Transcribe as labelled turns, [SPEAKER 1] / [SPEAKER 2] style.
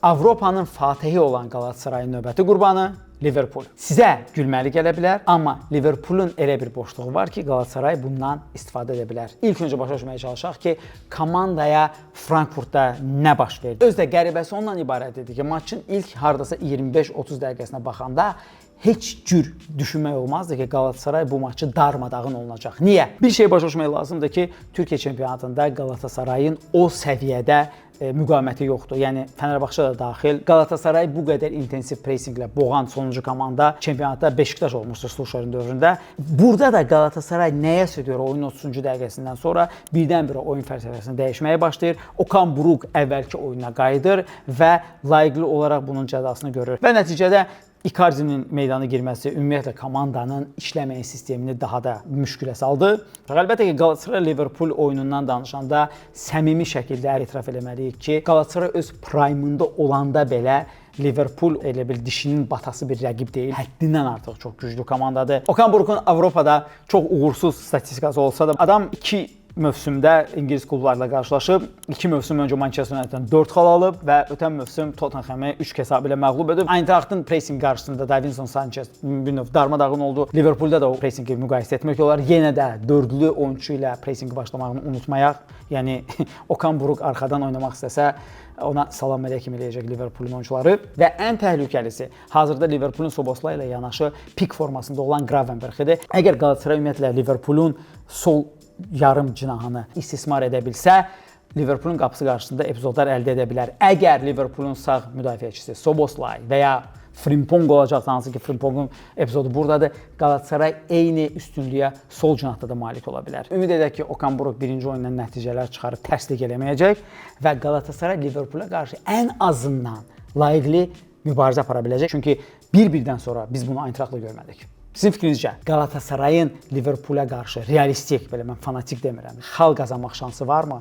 [SPEAKER 1] Avropanın fatehi olan Qalatasarayın növbəti qurbanı Liverpool. Sizə gülməli gələ bilər, amma Liverpoolun elə bir boşluğu var ki, Galatasaray bundan istifadə edə bilər. İlk öncə başa düşməyə çalışaq ki, komandaya Frankfurtda nə baş verdi? Özdə qəribəsi ondan ibarət idi ki, maçın ilk hardasa 25-30 dəqiqəsinə baxanda heç cür düşünmək olmazdı ki, Galatasaray bu maçı darmadağın olunacaq. Niyə? Bir şey başa düşmək lazımdır ki, Türkiyə çempionatında Galatasarayın o səviyyədə müqaviməti yoxdur. Yəni Fenerbahçe da daxil. Galatasaray bu qədər intensiv pressinglə boğan sonuncu komanda çempionatda Beşiktaş olmuşdu Solskjaer'in dövründə. Burada da Galatasaray nəyə söylüyor oyunun 30-cu dəqiqəsindən sonra birdən-birə oyun fəlsəfəsini dəyişməyə başlayır. Okan Buruk əvvəlki oyuna qayıdır və layiqli olaraq bunun cəzasını görür. Və nəticədə Icardi'nin meydana girməsi ümumiyyətlə komandanın işləməyi sistemini daha da müşkülə saldı. Əlbəttə ki, Galatasaray-Liverpool oyunundan danışanda səmimi şəkildə etiraf eləməliyik ki, Galatasaray öz prime'ında olanda belə Liverpool elə bir dişinin batası bir rəqib deyil. Həddindən artıq çox güclü komandadır. Okan Buruk'un Avropada çox uğursuz statistikası olsa da adam 2 mövsümdə İngilis klublarla qarşılaşıb, 2 mövsüm öncə Manchester United'dən 4 xal alıb və ötən mövsüm Tottenham'ı 3 hesabı ilə məğlub edib. Eintracht'ın pressing qarşısında Davinson Sanchez bir növ darmadağın oldu. Liverpoolda da o pressingi müqayisə etmək olar. Yenə də dördlü oyunçu ilə pressingi başlamağını unutmayaq. Yəni Okan Buruk arxadan oynamaq istəsə ona salam əleykum eləyəcək Liverpoolun oyunçuları və ən təhlükəlisi hazırda Liverpoolun Szoboszlai ilə yanaşı pik formasında olan Gravenberch-dir. Əgər Galatasaray ümumiyyətlə Liverpoolun sol yarım cinahını istismar edə bilsə, Liverpoolun qapısı qarşısında epizodlar əldə edə bilər. Əgər Liverpoolun sağ müdafiəçisi Szoboszlai və ya Frimpong olacaqsa, hansı ki Frimpongun epizodu buradadır, Galatasaray eyni üstünlüyə sol cinahda da malik ola bilər. Ümid edək ki, Okan Buruk birinci oyundan nəticələr çıxarıb tərslik eləməyəcək və Galatasaray Liverpoola qarşı ən azından layiqli mübarizə apara biləcək. Çünki bir-birdən sonra biz bunu Eintrachtla görmədik. Sizin fikrinizcə Galatasarayın Liverpoola qarşı realistik, belə mən fanatik demirəm, xal qazanmaq şansı varmı?